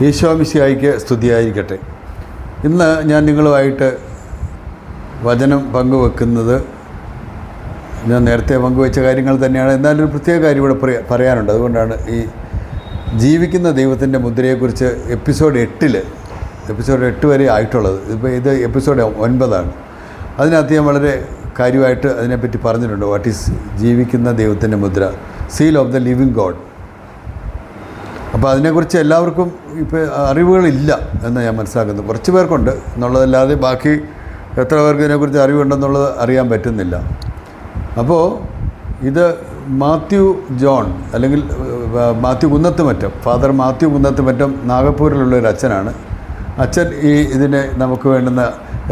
ഈശോ മിശിഹായ്ക്ക് സ്തുതിയായിരിക്കട്ടെ. ഇന്ന് ഞാൻ നിങ്ങളുമായിട്ട് വചനം പങ്കുവെക്കുന്നത് ഞാൻ നേരത്തെ പങ്കുവെച്ച കാര്യങ്ങൾ തന്നെയാണ്. എന്നാലൊരു പ്രത്യേക കാര്യം ഇവിടെ പറയാനുണ്ട്. അതുകൊണ്ടാണ് ഈ ജീവിക്കുന്ന ദൈവത്തിൻ്റെ മുദ്രയെക്കുറിച്ച് എപ്പിസോഡ് 8 വരെ ആയിട്ടുള്ളത്. ഇപ്പോൾ ഇത് എപ്പിസോഡ് 9 അതിനകത്ത് ഞാൻ വളരെ കാര്യമായിട്ട് അതിനെപ്പറ്റി പറഞ്ഞിട്ടുണ്ട്. വാട്ട് ഈസ് ജീവിക്കുന്ന ദൈവത്തിൻ്റെ മുദ്ര, seal of the living God. അപ്പോൾ അതിനെക്കുറിച്ച് എല്ലാവർക്കും ഇപ്പോൾ അറിവുകളില്ല എന്ന് ഞാൻ മനസ്സിലാക്കുന്നു. കുറച്ച് പേർക്കുണ്ട് എന്നുള്ളതല്ലാതെ ബാക്കി എത്ര പേർക്ക് ഇതിനെക്കുറിച്ച് അറിവുണ്ടെന്നുള്ളത് അറിയാൻ പറ്റുന്നില്ല. അപ്പോൾ ഇത് മാത്യു ജോൺ അല്ലെങ്കിൽ മാത്യു കുന്നത്തുമറ്റം, ഫാദർ മാത്യു കുന്നത്തുമറ്റം നാഗപ്പൂരിലുള്ളൊരു അച്ഛനാണ്. അച്ഛൻ ഇതിനെ നമുക്ക് വേണ്ടുന്ന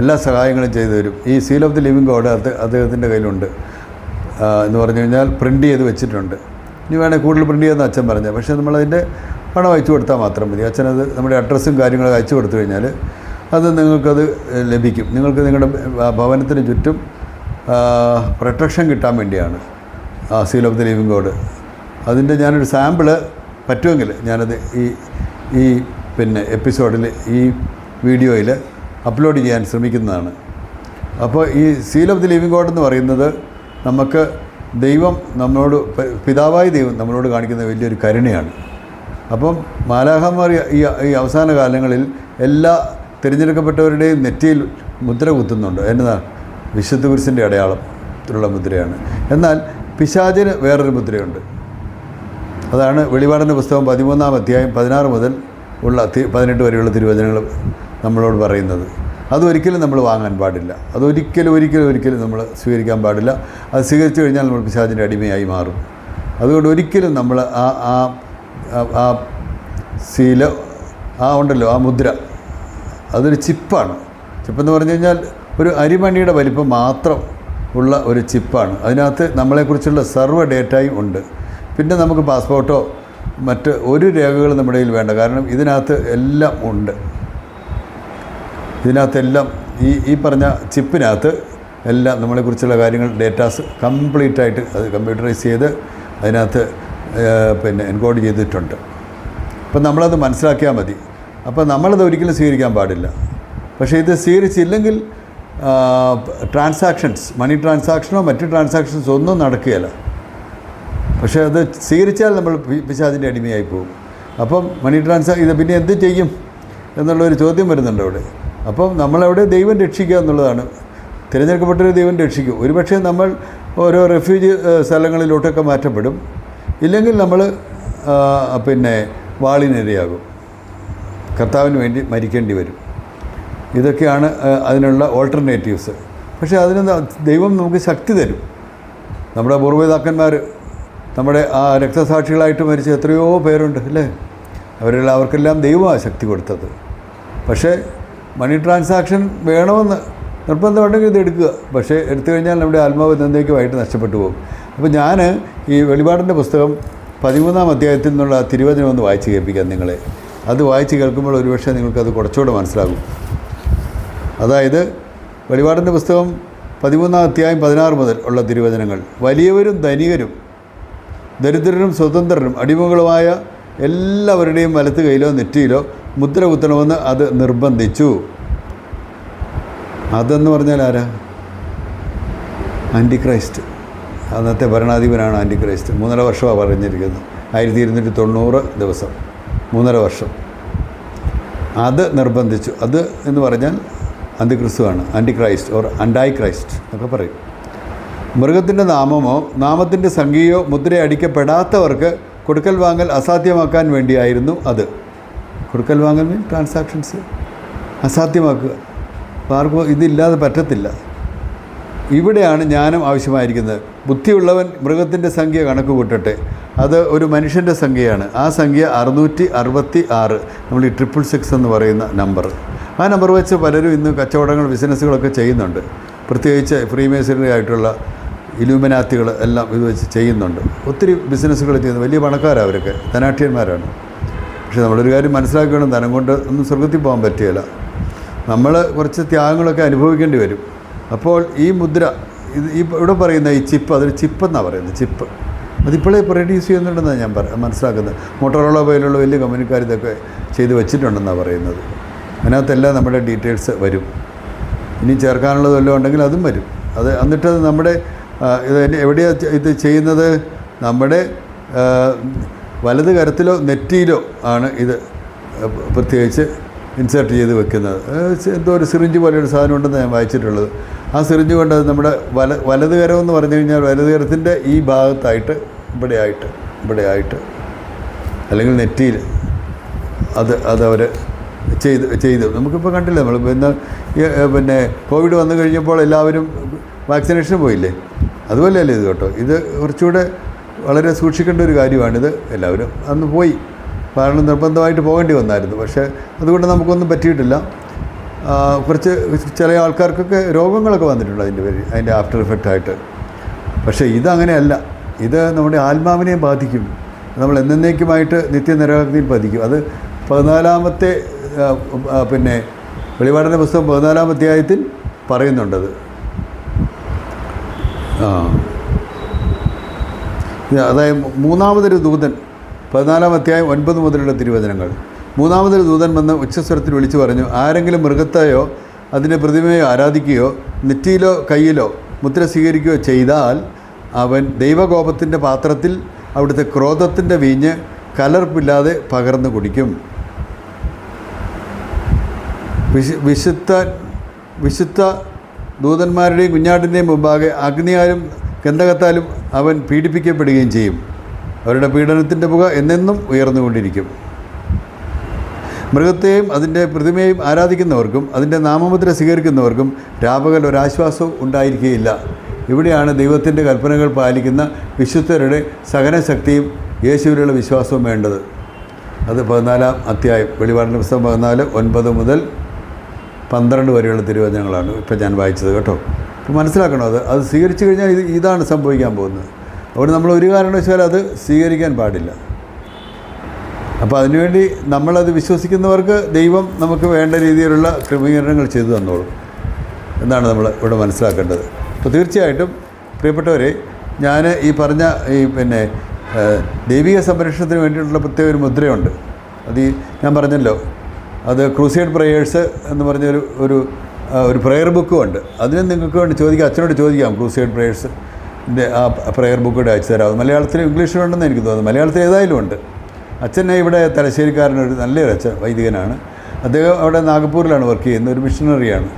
എല്ലാ സഹായങ്ങളും ചെയ്തു തരും. ഈ seal of the living God അദ്ദേഹത്തിൻ്റെ കയ്യിലുണ്ട് എന്ന് പറഞ്ഞു കഴിഞ്ഞാൽ പ്രിൻ്റ് ചെയ്ത് വെച്ചിട്ടുണ്ട്. ഇനി വേണേൽ കൂടുതൽ പ്രിൻ്റ് ചെയ്യുന്ന അച്ഛൻ പറഞ്ഞത്, പക്ഷേ നമ്മളതിൻ്റെ പണം അയച്ചു കൊടുത്താൽ മാത്രം മതി. അച്ഛനത് നമ്മുടെ അഡ്രസ്സും കാര്യങ്ങളും അയച്ചു കൊടുത്തു കഴിഞ്ഞാൽ അത് നിങ്ങൾക്കത് ലഭിക്കും. നിങ്ങൾക്ക് നിങ്ങളുടെ ഭവനത്തിന് ചുറ്റും പ്രൊട്ടക്ഷൻ കിട്ടാൻ വേണ്ടിയാണ് seal of the living God. അതിൻ്റെ ഞാനൊരു സാമ്പിള് പറ്റുമെങ്കിൽ ഞാനത് ഈ എപ്പിസോഡിൽ ഈ വീഡിയോയിൽ അപ്ലോഡ് ചെയ്യാൻ ശ്രമിക്കുന്നതാണ്. അപ്പോൾ ഈ seal of the living God എന്ന് പറയുന്നത് നമുക്ക് ദൈവം നമ്മളോട്, പിതാവായ ദൈവം നമ്മളോട് കാണിക്കുന്ന വലിയൊരു കരുണയാണ്. അപ്പം മാലാഖമാർ ഈ അവസാന കാലങ്ങളിൽ എല്ലാ തിരഞ്ഞെടുക്കപ്പെട്ടവരുടെയും നെറ്റിയിൽ മുദ്ര കുത്തുന്നുണ്ട്. എന്നതാ? വിശുദ്ധ കുരിശിൻ്റെ അടയാളത്തിലുള്ള മുദ്രയാണ്. എന്നാൽ പിശാചിന് വേറൊരു മുദ്രയുണ്ട്. അതാണ് വെളിപാടിൻ്റെ പുസ്തകം 13-ാം അധ്യായം 16 മുതൽ ഉള്ള 18 വരെയുള്ള തിരുവചനങ്ങൾ നമ്മളോട് പറയുന്നത്. അതൊരിക്കലും നമ്മൾ വാങ്ങാൻ പാടില്ല. ഒരിക്കലും നമ്മൾ സ്വീകരിക്കാൻ പാടില്ല. അത് സ്വീകരിച്ചു കഴിഞ്ഞാൽ നമ്മൾ പിശാചിൻ്റെ അടിമയായി മാറും. അതുകൊണ്ട് ഒരിക്കലും നമ്മൾ ആ സീല് ഉണ്ടല്ലോ, ആ മുദ്ര, അതൊരു ചിപ്പാണ്. ചിപ്പെന്ന് പറഞ്ഞു കഴിഞ്ഞാൽ ഒരു അരിമണിയുടെ വലിപ്പം മാത്രം ഉള്ള ഒരു ചിപ്പാണ്. അതിനകത്ത് നമ്മളെക്കുറിച്ചുള്ള സർവ്വ ഡേറ്റയും ഉണ്ട്. പിന്നെ നമുക്ക് പാസ്പോർട്ടോ മറ്റ് ഒരു രേഖകളും നമ്മുടെ കയ്യിൽ വേണ്ട. കാരണം ഇതിനകത്ത് എല്ലാം ഉണ്ട്. ഇതിനകത്തെല്ലാം ഈ പറഞ്ഞ ചിപ്പിനകത്ത് എല്ലാം നമ്മളെക്കുറിച്ചുള്ള കാര്യങ്ങൾ, ഡേറ്റാസ് കംപ്ലീറ്റായിട്ട് അത് കമ്പ്യൂട്ടറൈസ് ചെയ്ത് അതിനകത്ത് എൻകോഡ് ചെയ്തിട്ടുണ്ട്. അപ്പം നമ്മളത് മനസ്സിലാക്കിയാൽ മതി. അപ്പോൾ നമ്മളത് ഒരിക്കലും സ്വീകരിക്കാൻ പാടില്ല. പക്ഷേ ഇത് സ്വീകരിച്ചില്ലെങ്കിൽ മണി ട്രാൻസാക്ഷനോ മറ്റ് ട്രാൻസാക്ഷൻസോ ഒന്നും നടക്കുകയില്ല. പക്ഷേ അത് സ്വീകരിച്ചാൽ നമ്മൾ പിശാചിൻ്റെ അടിമയായി പോകും. അപ്പം ഇത് പിന്നെ എന്ത് ചെയ്യും എന്നുള്ളൊരു ചോദ്യം വരുന്നുണ്ട് അവിടെ. അപ്പം നമ്മളവിടെ ദൈവം രക്ഷിക്കുക എന്നുള്ളതാണ്. തിരഞ്ഞെടുക്കപ്പെട്ടൊരു ദൈവം രക്ഷിക്കും. ഒരുപക്ഷെ നമ്മൾ ഓരോ റെഫ്യൂജി സ്ഥലങ്ങളിലോട്ടൊക്കെ മാറ്റപ്പെടും. ഇല്ലെങ്കിൽ നമ്മൾ വാളിനിരയാകും, കർത്താവിന് വേണ്ടി മരിക്കേണ്ടി വരും. ഇതൊക്കെയാണ് അതിനുള്ള ഓൾട്ടർനേറ്റീവ്സ്. പക്ഷേ അതിന് ദൈവം നമുക്ക് ശക്തി തരും. നമ്മുടെ പൂർവ്വപിതാക്കന്മാർ, നമ്മുടെ ആ രക്തസാക്ഷികളായിട്ട് മരിച്ച എത്രയോ പേരുണ്ട് അല്ലേ? അവർക്കെല്ലാം ദൈവമാണ് ശക്തി കൊടുത്തത്. പക്ഷേ മണി ട്രാൻസാക്ഷൻ വേണമെന്ന് നിർബന്ധമുണ്ടെങ്കിൽ ഇത് എടുക്കുക. പക്ഷേ എടുത്തു കഴിഞ്ഞാൽ നമ്മുടെ ആത്മാവ് എന്നേക്കുമായിട്ട് നഷ്ടപ്പെട്ടു പോകും. അപ്പോൾ ഞാൻ ഈ വെളിപാടിൻ്റെ പുസ്തകം 13-ാം അധ്യായത്തിൽ നിന്നുള്ള തിരുവചനം ഒന്ന് വായിച്ച് കേൾപ്പിക്കാം നിങ്ങളെ. അത് വായിച്ച് കേൾക്കുമ്പോൾ ഒരുപക്ഷെ നിങ്ങൾക്കത് കുറച്ചുകൂടെ മനസ്സിലാകും. അതായത് വെളിപാടിൻ്റെ പുസ്തകം 13-ാം അധ്യായം 16 മുതൽ ഉള്ള തിരുവചനങ്ങൾ. വലിയവരും ധനികരും ദരിദ്രരും സ്വതന്ത്രരും അടിമകളുമായ എല്ലാവരുടെയും വലത്ത് കൈയിലോ നെറ്റിയിലോ മുദ്ര കുത്തണമെന്ന് അത് നിർബന്ധിച്ചു. അതെന്ന് പറഞ്ഞാൽ ആരാ? ആൻറ്റിക്രൈസ്റ്റ്. അന്നത്തെ ഭരണാധിപനാണ് ആൻറ്റിക്രൈസ്റ്റ്. 3.5 വർഷമാണ് പറഞ്ഞിരിക്കുന്നത്. 1290 ദിവസം, 3.5 വർഷം. അത് നിർബന്ധിച്ചു. അത് എന്ന് പറഞ്ഞാൽ അന്തിക്രിസ്തുവാണ്. ആൻറ്റിക്രൈസ്റ്റ് ഓർ അൻഡായിക്രൈസ്റ്റ് എന്നൊക്കെ പറയും. മൃഗത്തിൻ്റെ നാമമോ നാമത്തിൻ്റെ സംഖ്യയോ മുദ്ര അടിക്കപ്പെടാത്തവർക്ക് കൊടുക്കൽ വാങ്ങൽ അസാധ്യമാക്കാൻ വേണ്ടിയായിരുന്നു അത്. കൊടുക്കൽ വാങ്ങൽ ട്രാൻസാക്ഷൻസ് അസാധ്യമാക്കുക. അപ്പോൾ ആർക്കും ഇതില്ലാതെ പറ്റത്തില്ല. ഇവിടെയാണ് ജ്ഞാനം ആവശ്യമായിരിക്കുന്നത്. ബുദ്ധിയുള്ളവൻ മൃഗത്തിൻ്റെ സംഖ്യ കണക്ക് കൂട്ടട്ടെ. അത് ഒരു മനുഷ്യൻ്റെ സംഖ്യയാണ്. ആ സംഖ്യ 666. നമ്മൾ ഈ 666 എന്ന് പറയുന്ന നമ്പർ. ആ നമ്പർ വെച്ച് പലരും ഇന്ന് കച്ചവടങ്ങൾ, ബിസിനസ്സുകളൊക്കെ ചെയ്യുന്നുണ്ട്. പ്രത്യേകിച്ച് ഫ്രീമേസണറി ആയിട്ടുള്ള ഇലൂമിനാത്തികൾ എല്ലാം ഇത് വെച്ച് ചെയ്യുന്നുണ്ട്. ഒത്തിരി ബിസിനസ്സുകൾ ചെയ്യുന്നു. വലിയ പണക്കാരാണ് അവരൊക്കെ, ധനാഠ്യന്മാരാണ്. പക്ഷേ നമ്മളൊരു കാര്യം മനസ്സിലാക്കി വേണം, ധനം കൊണ്ട് ഒന്നും സ്വർഗത്തിൽ പോകാൻ പറ്റുകയില്ല. നമ്മൾ കുറച്ച് ത്യാഗങ്ങളൊക്കെ അനുഭവിക്കേണ്ടി വരും. അപ്പോൾ ഈ മുദ്ര, ഇവിടെ പറയുന്ന ഈ ചിപ്പ്, അതൊരു ചിപ്പെന്നാണ് പറയുന്നത്. ചിപ്പ് അതിപ്പോഴേ പ്രൊഡ്യൂസ് ചെയ്യുന്നുണ്ടെന്നാണ് ഞാൻ മനസ്സിലാക്കുന്നത്. മോട്ടോറോള പോലുള്ള വലിയ കമ്പനിക്കാർ ഇതൊക്കെ ചെയ്ത് വെച്ചിട്ടുണ്ടെന്നാണ് പറയുന്നത്. അതിനകത്തെല്ലാം നമ്മുടെ ഡീറ്റെയിൽസ് വരും. ഇനി ചേർക്കാനുള്ളത് വല്ലതും ഉണ്ടെങ്കിൽ അതും വരും. എന്നിട്ട് നമ്മുടെ ഇത് എവിടെയാണ് ഇത് ചെയ്യുന്നത്? നമ്മുടെ വലത് കരത്തിലോ നെറ്റിയിലോ ആണ് ഇത് പ്രത്യേകിച്ച് ഇൻസേർട്ട് ചെയ്ത് വെക്കുന്നത്. എന്തോ ഒരു സിറിഞ്ച് പോലെയൊരു സാധനം ഉണ്ടെന്ന് ഞാൻ വായിച്ചിട്ടുള്ളത്. ആ സിറിഞ്ച് കൊണ്ട് അത് വലത് കരം എന്ന് പറഞ്ഞു കഴിഞ്ഞാൽ വലത് കരത്തിൻ്റെ ഈ ഭാഗത്തായിട്ട് ഇവിടെയായിട്ട് അല്ലെങ്കിൽ നെറ്റിയിൽ അതവർ ചെയ്ത് നമുക്കിപ്പോൾ കണ്ടില്ല. നമ്മൾ പിന്നെ കോവിഡ് വന്നു കഴിഞ്ഞപ്പോൾ എല്ലാവരും വാക്സിനേഷന് പോയില്ലേ? അതുപോലെയല്ലേ ഇത് കേട്ടോ. ഇത് കുറച്ചുകൂടെ വളരെ സൂക്ഷിക്കേണ്ട ഒരു കാര്യമാണിത്. എല്ലാവരും അന്ന് പോയി, കാരണം നിർബന്ധമായിട്ട് പോകേണ്ടി വന്നായിരുന്നു. പക്ഷേ അതുകൊണ്ട് നമുക്കൊന്നും പറ്റിയിട്ടില്ല. കുറച്ച് ചില ആൾക്കാർക്കൊക്കെ രോഗങ്ങളൊക്കെ വന്നിട്ടുണ്ട് അതിൻ്റെ ആഫ്റ്റർ എഫക്റ്റായിട്ട്. പക്ഷേ ഇതങ്ങനെയല്ല. ഇത് നമ്മുടെ ആത്മാവിനെ ബാധിക്കും. നമ്മൾ എന്നേക്കുമായിട്ട് നിത്യനരകത്തിൽ ബാധിക്കും. അത് 14-ാമത്തെ പിന്നെ വെളിപാടിൻ്റെ പുസ്തകം 14-ാം അധ്യായത്തിൽ പറയുന്നുണ്ടത്. അതായത് മൂന്നാമതൊരു ദൂതൻ 14-ാം അധ്യായം 9 മുതലുള്ള തിരുവചനങ്ങൾ. മൂന്നാമതൊരു ദൂതൻ വന്ന് ഉച്ചസ്വരത്തിൽ വിളിച്ചു പറഞ്ഞു, ആരെങ്കിലും മൃഗത്തെയോ അതിൻ്റെ പ്രതിമയോ ആരാധിക്കുകയോ നെറ്റിയിലോ കയ്യിലോ മുദ്ര സ്വീകരിക്കുകയോ ചെയ്താൽ അവൻ ദൈവകോപത്തിൻ്റെ പാത്രത്തിൽ അവിടുത്തെ ക്രോധത്തിൻ്റെ വീഞ്ഞ് കലർപ്പില്ലാതെ പകർന്നു കുടിക്കും. വിശുദ്ധ ദൂതന്മാരുടെയും കുഞ്ഞാട്ടിൻ്റെയും മുമ്പാകെ അഗ്നിയാലും ഗന്ധകത്താലും അവൻ പീഡിപ്പിക്കപ്പെടുകയും ചെയ്യും. അവരുടെ പീഡനത്തിൻ്റെ പുക എന്നെന്നും ഉയർന്നുകൊണ്ടിരിക്കും. മൃഗത്തെയും അതിൻ്റെ പ്രതിമയെയും ആരാധിക്കുന്നവർക്കും അതിൻ്റെ നാമമുദ്ര സ്വീകരിക്കുന്നവർക്കും രാപകൽ ഒരാശ്വാസവും ഉണ്ടായിരിക്കുകയില്ല. ഇവിടെയാണ് ദൈവത്തിൻ്റെ കൽപ്പനകൾ പാലിക്കുന്ന വിശുദ്ധരുടെ സഹനശക്തിയും യേശുവിലുള്ള വിശ്വാസവും വേണ്ടത്. അത് 14-ാം അധ്യായം വെളിപാടിൻ്റെ പുസ്തകം 14, 9 മുതൽ 12 വരെയുള്ള തിരുവചനങ്ങളാണ് ഇപ്പോൾ ഞാൻ വായിച്ചത് കേട്ടോ. അപ്പോൾ മനസ്സിലാക്കണം, അത് സ്വീകരിച്ചു കഴിഞ്ഞാൽ ഇതാണ് സംഭവിക്കാൻ പോകുന്നത്. അതുകൊണ്ട് നമ്മൾ ഒരു കാരണവശാലും അത് സ്വീകരിക്കാൻ പാടില്ല. അപ്പോൾ അതിനുവേണ്ടി നമ്മളത് വിശ്വസിക്കുന്നവർക്ക് ദൈവം നമുക്ക് വേണ്ട രീതിയിലുള്ള ക്രമീകരണങ്ങൾ ചെയ്തു തന്നോളും എന്നാണ് നമ്മൾ ഇവിടെ മനസ്സിലാക്കേണ്ടത്. അപ്പോൾ തീർച്ചയായിട്ടും പ്രിയപ്പെട്ടവരെ, ഞാൻ ഈ പറഞ്ഞ പിന്നെ ദൈവിക സംരക്ഷണത്തിന് വേണ്ടിയിട്ടുള്ള പ്രത്യേക ഒരു മുദ്രയുണ്ട്. ഞാൻ പറഞ്ഞല്ലോ, അത് ക്രൂസൈഡ് പ്രേയേഴ്സ് എന്ന് പറഞ്ഞൊരു ഒരു പ്രയർ ബുക്കും ഉണ്ട്. അതിന് നിങ്ങൾക്ക് വേണ്ടി അച്ഛനോട് ചോദിക്കാം. ക്രൂസൈഡ് പ്രേയേഴ്സിൻ്റെ ആ പ്രയർ ബുക്ക് കൂടെ അയച്ചു തരാം. മലയാളത്തിലും ഇംഗ്ലീഷിലും ഉണ്ടെന്ന് എനിക്ക് തോന്നുന്നു. മലയാളത്തിൽ ഏതായാലും ഉണ്ട്. അച്ഛനെ ഇവിടെ തലശ്ശേരിക്കാരനൊരു നല്ലൊരു അച്ഛൻ, വൈദികനാണ്. അദ്ദേഹം അവിടെ നാഗപ്പൂരിലാണ് വർക്ക് ചെയ്യുന്നത്, ഒരു മിഷണറിയാണ്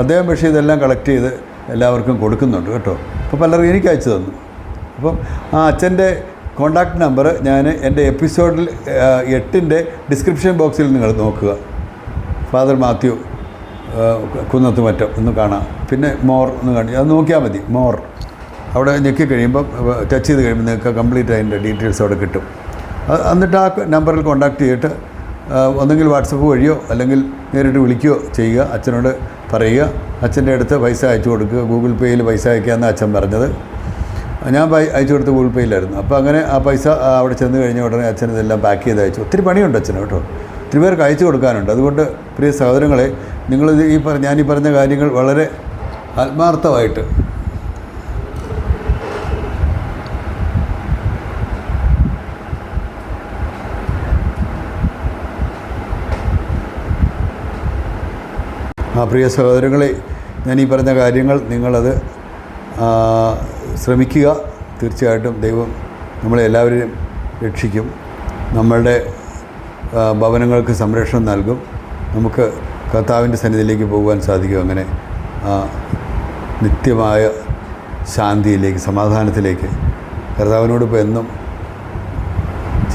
അദ്ദേഹം. പക്ഷേ ഇതെല്ലാം കളക്ട് ചെയ്ത് എല്ലാവർക്കും കൊടുക്കുന്നുണ്ട് കേട്ടോ. അപ്പോൾ പലർക്കും എനിക്ക് അയച്ചു തന്നു. അപ്പം ആ അച്ഛൻ്റെ കോൺടാക്റ്റ് നമ്പർ ഞാൻ എൻ്റെ എപ്പിസോഡിൽ 8 ഡിസ്ക്രിപ്ഷൻ ബോക്സിൽ നിങ്ങൾ നോക്കുക. ഫാദർ മാത്യു കുന്നത്തുമറ്റം ഒന്ന് കാണാം. പിന്നെ മോർ ഒന്ന് കാണി, അത് നോക്കിയാൽ മതി. മോർ അവിടെ ഞെക്കി കഴിയുമ്പം ടച്ച് ചെയ്ത് കഴിയുമ്പോൾ നിങ്ങൾക്ക് കംപ്ലീറ്റ് അതിൻ്റെ ഡീറ്റെയിൽസ് അവിടെ കിട്ടും. എന്നിട്ട് ആ നമ്പറിൽ കോൺടാക്റ്റ് ചെയ്തിട്ട് ഒന്നെങ്കിൽ വാട്സപ്പ് വഴിയോ അല്ലെങ്കിൽ നേരിട്ട് വിളിക്കുകയോ ചെയ്യുക. അച്ഛനോട് പറയുക, അച്ഛൻ്റെ അടുത്ത് പൈസ അയച്ചു കൊടുക്കുക. ഗൂഗിൾ പേയിൽ പൈസ അയക്കാമെന്ന് അച്ഛൻ പറഞ്ഞത്. ഞാൻ അയച്ചു കൊടുത്ത് ഗൂഗിൾ പേയിലായിരുന്നു. അപ്പോൾ അങ്ങനെ ആ പൈസ അവിടെ ചെന്ന് കഴിഞ്ഞ ഉടനെ അച്ഛൻ ഇതെല്ലാം പാക്ക് ചെയ്ത് അയച്ചു. ഒത്തിരി പണിയുണ്ട് അച്ഛന് കേട്ടോ, ഒത്തിരി പേർക്ക് അയച്ചു കൊടുക്കാനുണ്ട്. അതുകൊണ്ട് പ്രിയ സഹോദരങ്ങളെ, നിങ്ങൾ ഞാനീ പറഞ്ഞ കാര്യങ്ങൾ വളരെ ആത്മാർത്ഥമായിട്ട് പ്രിയ സഹോദരങ്ങളെ, ഞാനീ പറഞ്ഞ കാര്യങ്ങൾ നിങ്ങളത് ശ്രമിക്കുക. തീർച്ചയായിട്ടും ദൈവം നമ്മളെ എല്ലാവരെയും രക്ഷിക്കും. നമ്മളുടെ ഭവനങ്ങൾക്ക് സംരക്ഷണം നൽകും. നമുക്ക് കർത്താവിൻ്റെ സന്നിധിയിലേക്ക് പോകുവാൻ സാധിക്കും. അങ്ങനെ നിത്യമായ ശാന്തിയിലേക്ക്, സമാധാനത്തിലേക്ക് കർത്താവിനോടൊപ്പം എന്നും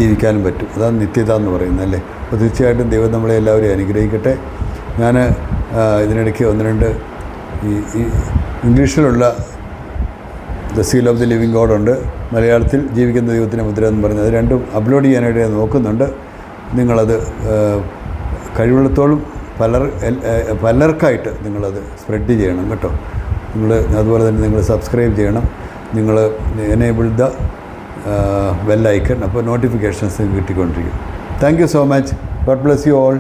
ജീവിക്കാനും പറ്റും. അതാണ് നിത്യത എന്ന് പറയുന്നത് അല്ലേ. അപ്പോൾ തീർച്ചയായിട്ടും ദൈവം നമ്മളെ എല്ലാവരെയും അനുഗ്രഹിക്കട്ടെ. ഞാൻ ഇതിനിടയ്ക്ക് 1-2 ഈ ഇംഗ്ലീഷിലുള്ള the seal of the living God ഉണ്ട്, മലയാളത്തിൽ ജീവിക്കുന്ന ദൈവത്തിൻ്റെ മുദ്ര എന്ന് പറയുന്നത്. അത് രണ്ടും അപ്ലോഡ് ചെയ്യാനായിട്ട് ഞാൻ നോക്കുന്നുണ്ട്. നിങ്ങളത് കഴിവുള്ളത്തോളം പലർക്കായിട്ട് നിങ്ങളത് സ്പ്രെഡ് ചെയ്യണം കേട്ടോ. അതുപോലെ തന്നെ നിങ്ങൾ സബ്സ്ക്രൈബ് ചെയ്യണം. നിങ്ങൾ എനേബിൾ ദ ബെൽ ഐക്കൺ, അപ്പോൾ നോട്ടിഫിക്കേഷൻസ് കിട്ടിക്കൊണ്ടിരിക്കും. Thank you so much. God bless you all.